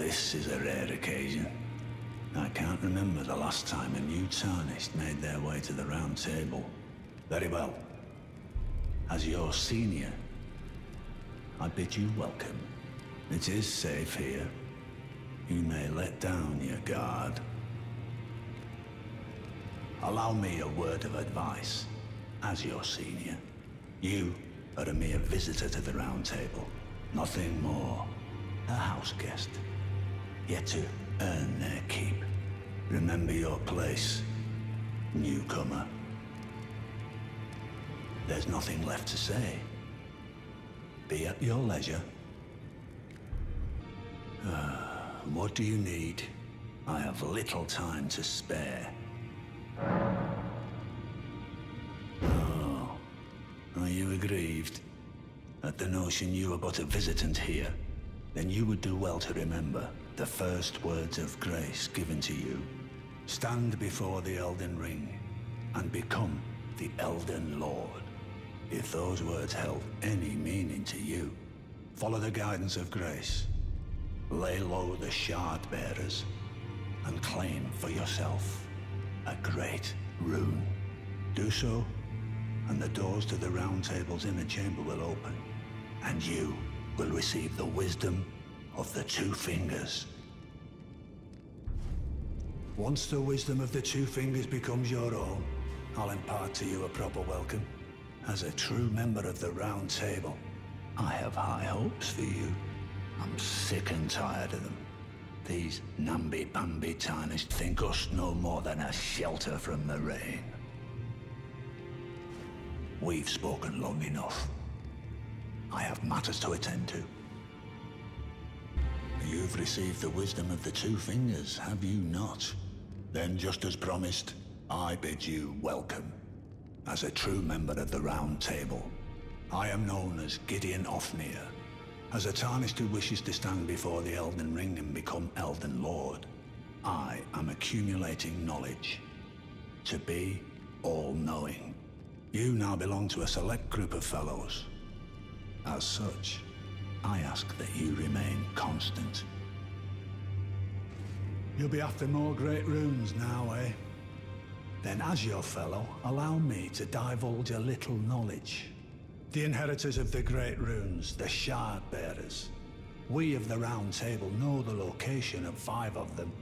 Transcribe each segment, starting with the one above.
this is a rare occasion. I can't remember the last time a new tarnished made their way to the Round Table. Very well. As your senior, I bid you welcome. It is safe here. You may let down your guard. Allow me a word of advice. As your senior, you are a mere visitor to the Round Table. Nothing more. A house guest. Yet to earn their keep. Remember your place, newcomer. There's nothing left to say. Be at your leisure. What do you need? I have little time to spare. Oh, are you aggrieved at the notion you are but a visitant here? Then you would do well to remember the first words of grace given to you. Stand before the Elden Ring and become the Elden Lord. If those words held any meaning to you, follow the guidance of grace. Lay low the shard bearers and claim for yourself a great rune. Do so, and the doors to the Round Table's inner chamber will open, and you will receive the wisdom of the Two Fingers. Once the wisdom of the Two Fingers becomes your own, I'll impart to you a proper welcome. As a true member of the Round Table, I have high hopes for you. I'm sick and tired of them. These namby-pamby tarnished think us no more than a shelter from the rain. We've spoken long enough. I have matters to attend to. You've received the wisdom of the Two Fingers, have you not? Then, just as promised, I bid you welcome. As a true member of the Round Table, I am known as Gideon Ofnir. As a tarnished who wishes to stand before the Elden Ring and become Elden Lord, I am accumulating knowledge. To be all-knowing. You now belong to a select group of fellows. As such, I ask that you remain constant. You'll be after more great runes now, eh? Then as your fellow, allow me to divulge a little knowledge. The inheritors of the great runes, the Shard Bearers. We of the Round Table know the location of 5 of them,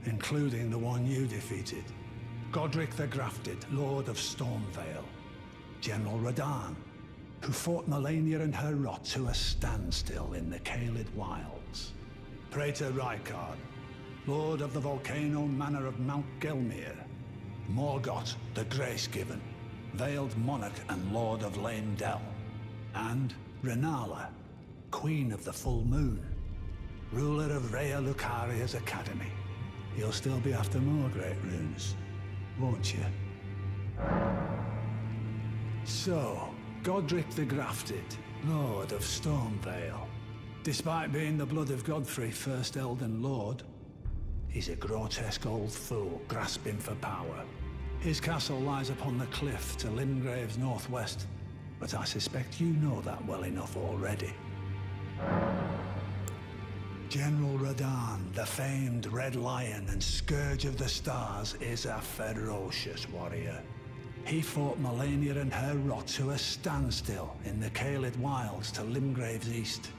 including the one you defeated. Godric the Grafted, Lord of Stormvale. General Radahn, who fought Malenia and her rot to a standstill in the Caelid Wilds. Praetor Rykard, Lord of the Volcano Manor of Mount Gelmir. Morgoth the Grace-Given, Veiled Monarch and Lord of Leyndell. And Renala, Queen of the Full Moon, ruler of Rhea Lucaria's Academy. You'll still be after more great runes, won't you? So, Godric the Grafted, Lord of Stormvale. Despite being the blood of Godfrey, first Elden Lord, he's a grotesque old fool grasping for power. His castle lies upon the cliff to Limgrave's northwest, but I suspect you know that well enough already. General Radahn, the famed Red Lion and Scourge of the Stars, is a ferocious warrior. He fought Malenia and her rot to a standstill in the Caelid Wilds to Limgrave's east.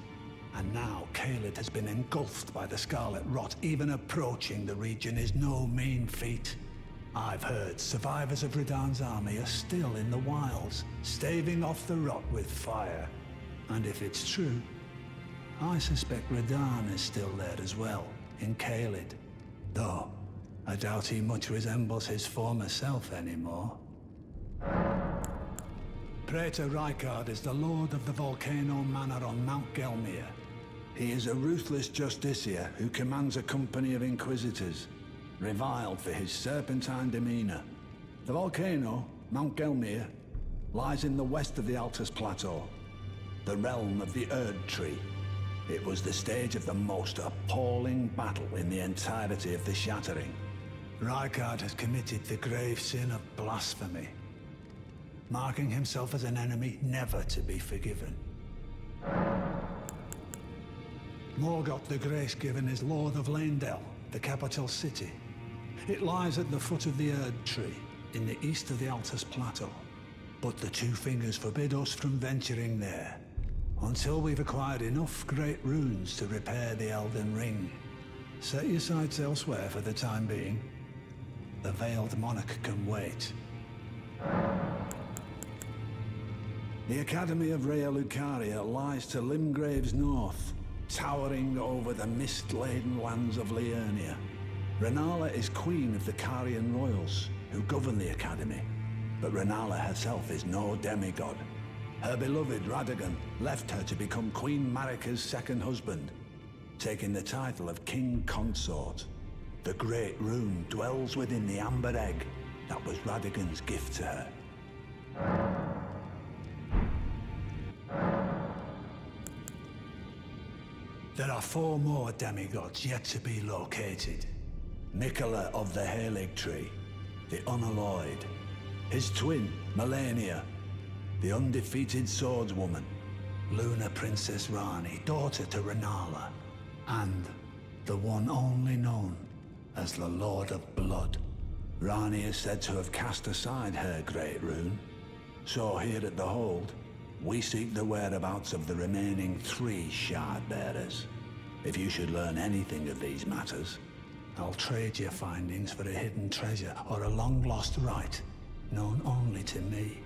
And now Caelid has been engulfed by the Scarlet Rot. Even approaching the region is no mean feat. I've heard survivors of Radahn's army are still in the wilds, staving off the rot with fire. And if it's true, I suspect Radahn is still there as well, in Caelid. Though, I doubt he much resembles his former self anymore. Praetor Rykard is the Lord of the Volcano Manor on Mount Gelmir. He is a ruthless justiciar who commands a company of inquisitors, reviled for his serpentine demeanor. The volcano, Mount Gelmir, lies in the west of the Altus Plateau, the realm of the Erd Tree. It was the stage of the most appalling battle in the entirety of the Shattering. Rykard has committed the grave sin of blasphemy, marking himself as an enemy never to be forgiven. Morgoth the Grace-Given is Lord of Leyndell, the capital city. It lies at the foot of the Erd Tree, in the east of the Altus Plateau. But the Two Fingers forbid us from venturing there, until we've acquired enough great runes to repair the Elden Ring. Set your sights elsewhere for the time being. The Veiled Monarch can wait. The Academy of Rhea Lucaria lies to Limgrave's north, towering over the mist-laden lands of Liurnia. Rennala is queen of the Carian royals, who govern the Academy. But Rennala herself is no demigod. Her beloved Radagon left her to become Queen Marika's second husband, taking the title of King Consort. The Great Rune dwells within the Amber Egg that was Radagon's gift to her. There are 4 more demigods yet to be located. Miquella of the Halig Tree, the Unalloyed. His twin, Malenia, the undefeated swordswoman. Luna Princess Rani, daughter to Rennala. And the one only known as the Lord of Blood. Rani is said to have cast aside her great rune. So here at the Hold, we seek the whereabouts of the remaining 3 shard bearers. If you should learn anything of these matters, I'll trade your findings for a hidden treasure or a long-lost right, known only to me.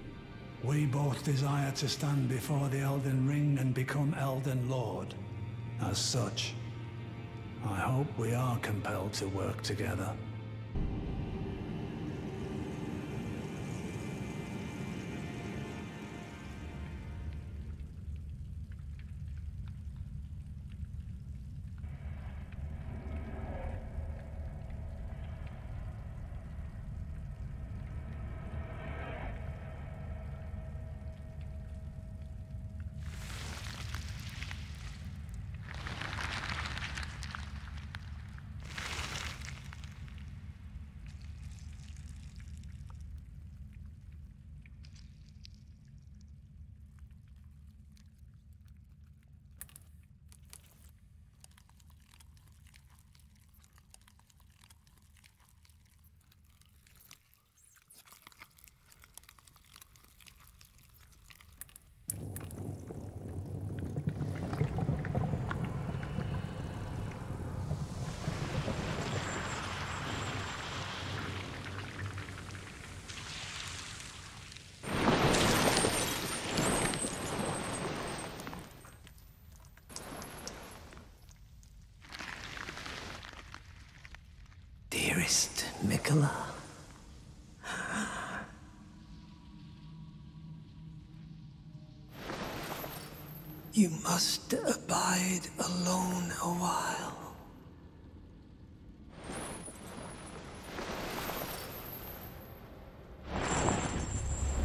We both desire to stand before the Elden Ring and become Elden Lord. As such, I hope we are compelled to work together. Dearest Miquella, you must abide alone a while.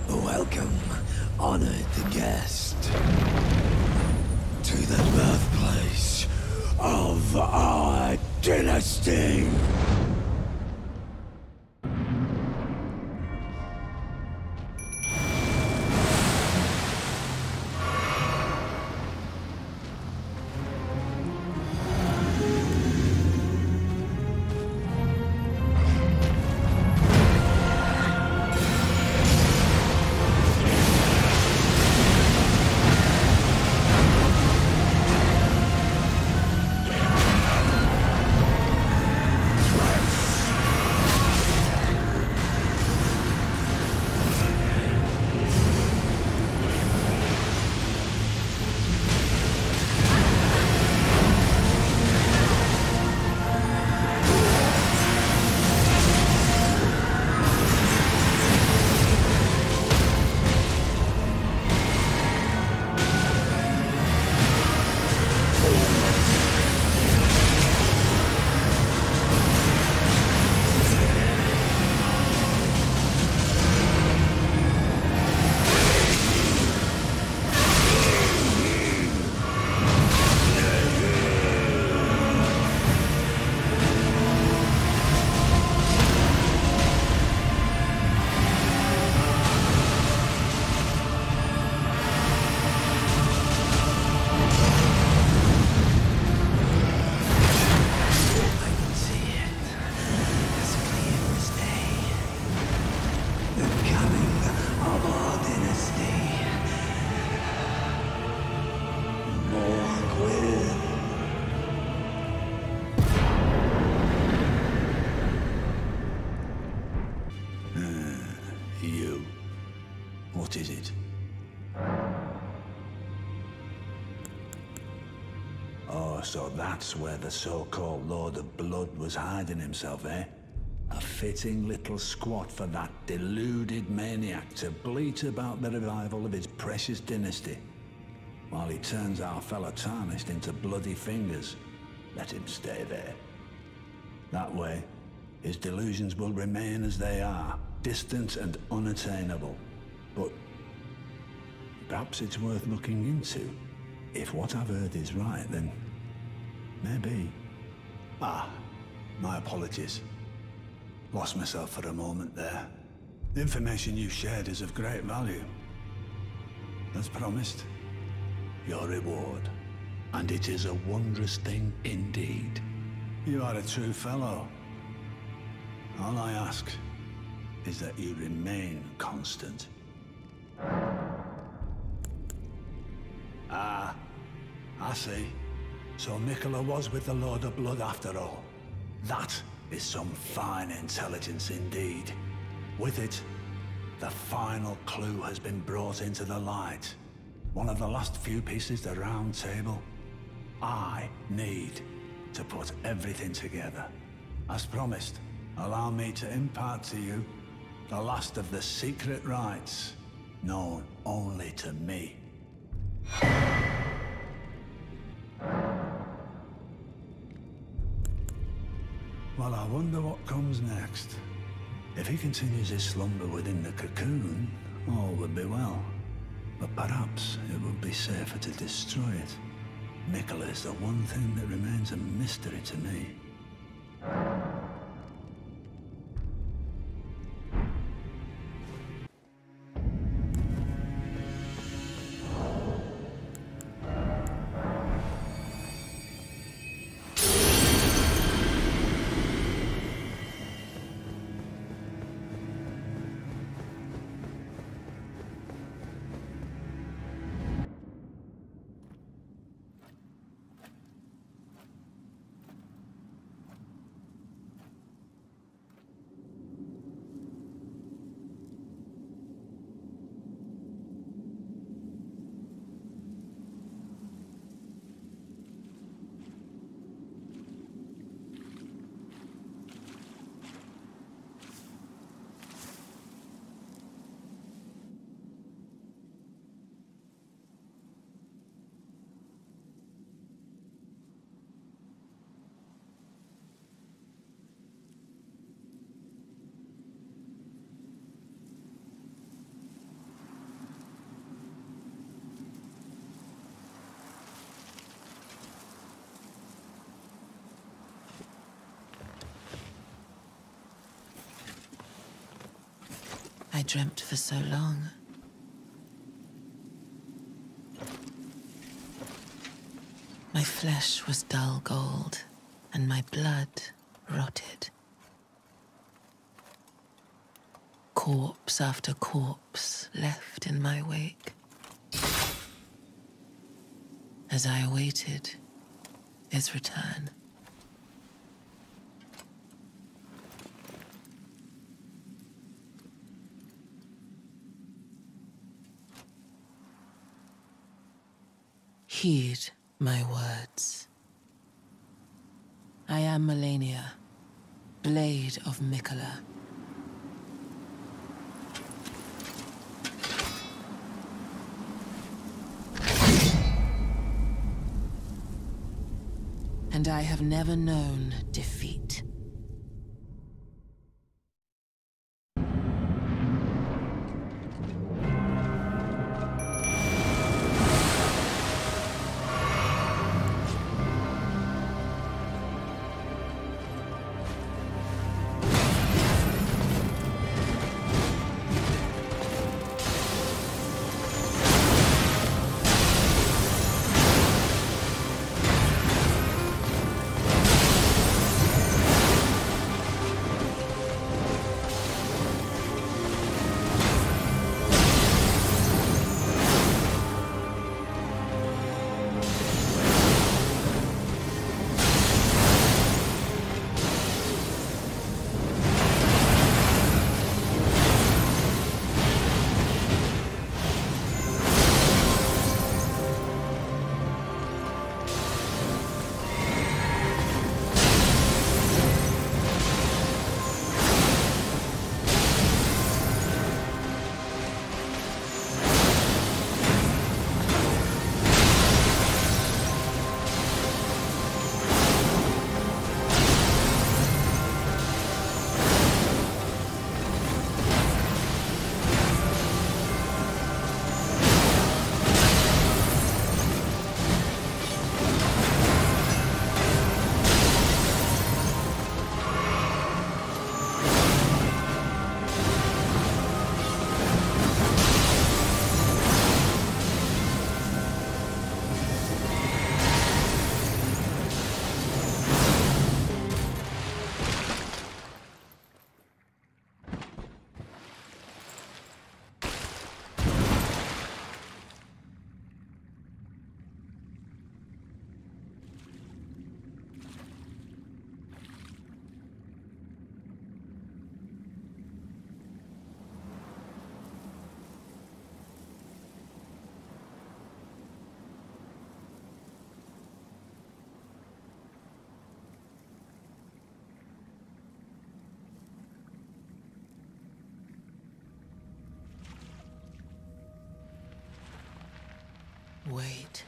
Welcome, honored guest, to the birthplace of our dynasty. So that's where the so-called Lord of Blood was hiding himself, eh? A fitting little squat for that deluded maniac to bleat about the revival of his precious dynasty. While he turns our fellow tarnished into bloody fingers, let him stay there. That way, his delusions will remain as they are, distant and unattainable. But perhaps it's worth looking into. If what I've heard is right, then maybe. Ah, my apologies. Lost myself for a moment there. The information you shared is of great value. As promised, your reward. And it is a wondrous thing indeed. You are a true fellow. All I ask is that you remain constant. Ah, I see. So Mikola was with the Lord of Blood after all. That is some fine intelligence indeed. With it, the final clue has been brought into the light. One of the last few pieces of the round table. I need to put everything together. As promised, allow me to impart to you the last of the secret rites, known only to me. Well, I wonder what comes next. If he continues his slumber within the cocoon, all would be well. But perhaps it would be safer to destroy it. Mikola is the one thing that remains a mystery to me. I dreamt for so long. My flesh was dull gold, and my blood rotted. Corpse after corpse left in my wake. As I awaited his return. Heed my words. I am瑪蓮妮亞, Blade of Mikola. And I have never known defeat. wait.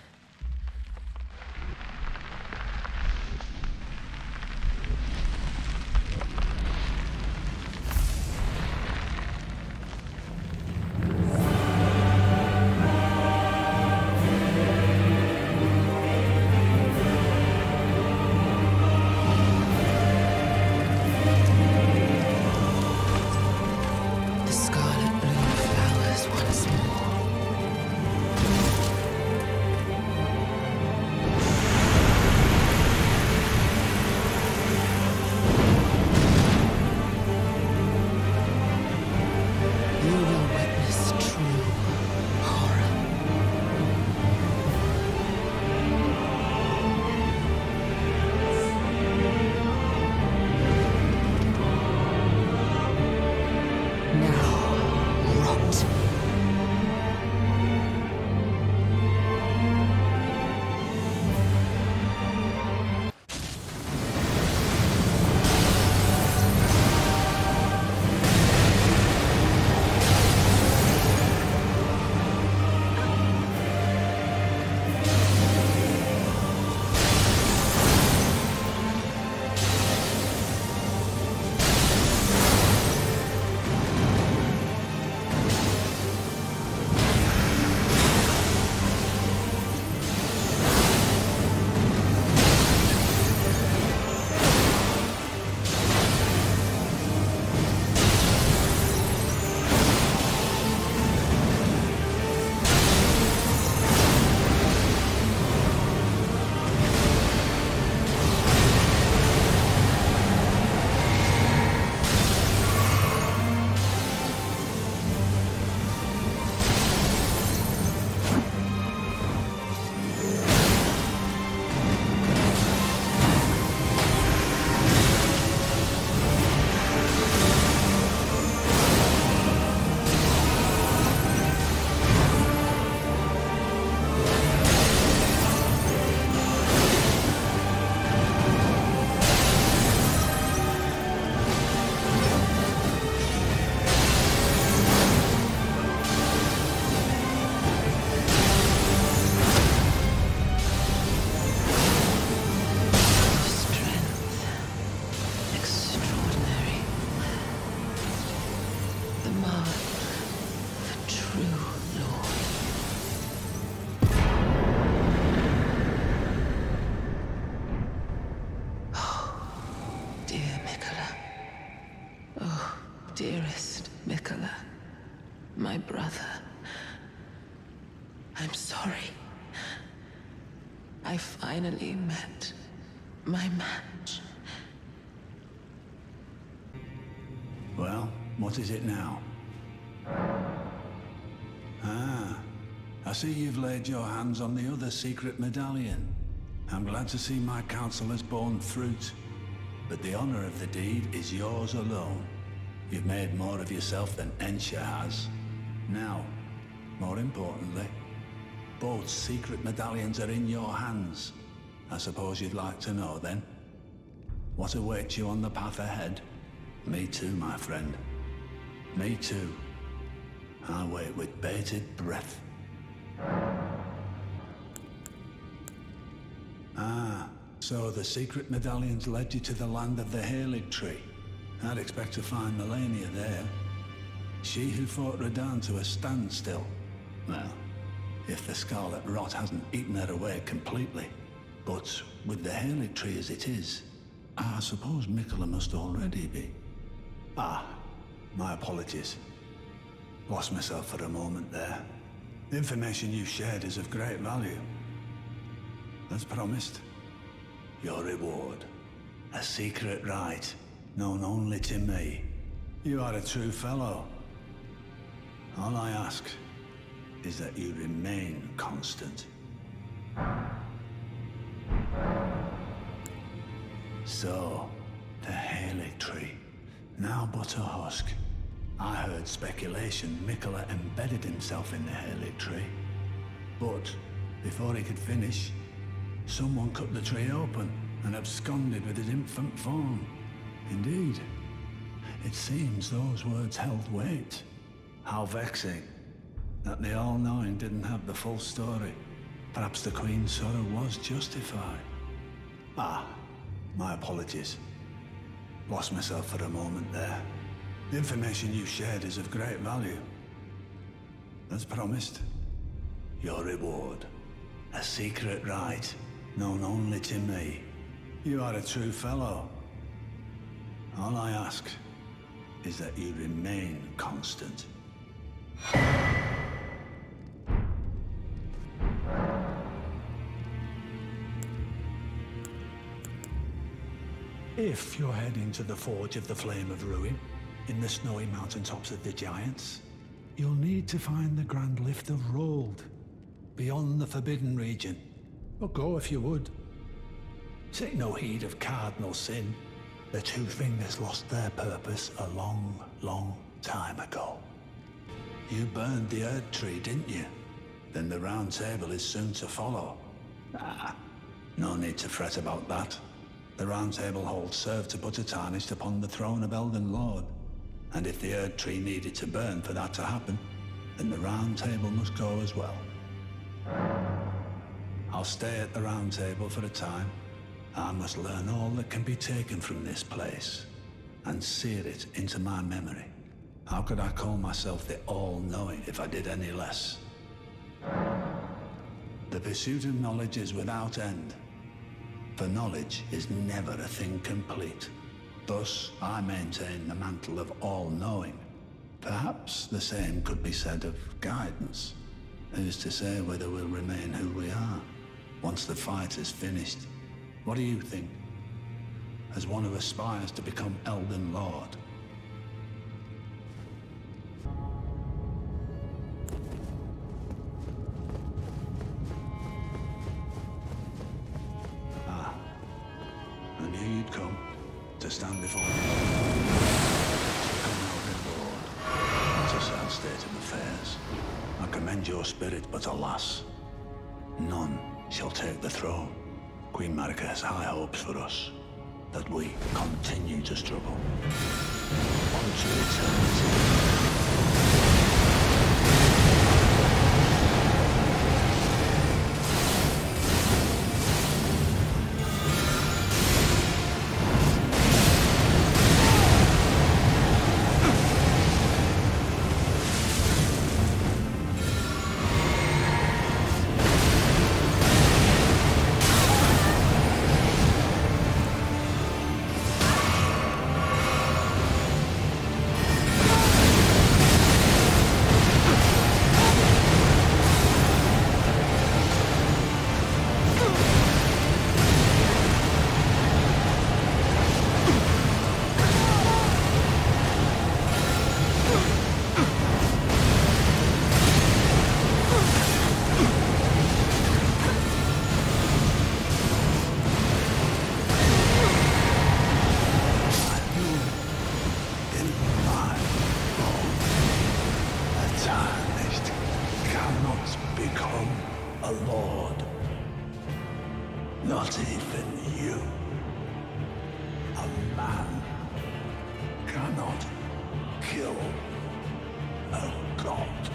Dearest Mikola, my brother, I'm sorry. I finally met my match. Well, what is it now? Ah, I see you've laid your hands on the other secret medallion. I'm glad to see my counsel has borne fruit. But the honor of the deed is yours alone. You've made more of yourself than Ensha has. Now, more importantly, both secret medallions are in your hands. I suppose you'd like to know, then? What awaits you on the path ahead? Me too, my friend. Me too. I wait with bated breath. Ah, so the secret medallions led you to the land of the Halig Tree. I'd expect to find Melania there. She who fought Radahn to a standstill. Well, if the Scarlet Rot hasn't eaten her away completely. But with the Halig Tree as it is, I suppose Mikola must already be. Ah, my apologies. Lost myself for a moment there. The information you shared is of great value. As promised, your reward. A secret rite, known only to me. You are a true fellow. All I ask is that you remain constant. So, the Halig Tree, now but a husk. I heard speculation Mikola embedded himself in the Halig Tree. But, before he could finish, someone cut the tree open and absconded with his infant form. Indeed, it seems those words held weight. How vexing that the All-Knowing didn't have the full story. Perhaps the Queen's sorrow was justified. Ah, my apologies. Lost myself for a moment there. The information you shared is of great value. As promised, your reward. A secret rite, known only to me. You are a true fellow. All I ask is that you remain constant. If you're heading to the Forge of the Flame of Ruin, in the snowy mountaintops of the Giants, you'll need to find the Grand Lift of Rold, beyond the Forbidden Region. But go if you would. Take no heed of cardinal sin. The Two Fingers lost their purpose a long, long time ago. You burned the Erd Tree, didn't you? Then the Round Table is soon to follow. Ah, no need to fret about that. The Round Table hold served to put a tarnish upon the throne of Elden Lord. And if the Erd Tree needed to burn for that to happen, then the Round Table must go as well. I'll stay at the Round Table for a time. I must learn all that can be taken from this place, and sear it into my memory. How could I call myself the All-Knowing if I did any less? The pursuit of knowledge is without end, for knowledge is never a thing complete. Thus, I maintain the mantle of all-knowing. Perhaps the same could be said of guidance. Who's to say whether we'll remain who we are once the fight is finished? What do you think? As one who aspires to become Elden Lord? Ah, I knew you'd come. To stand before me. Come Elden Lord. It's a sad state of affairs. I commend your spirit, but alas, none shall take the throne. Queen Marika has high hopes for us, that we continue to struggle. Unto eternity. Not even you. A man cannot kill a god.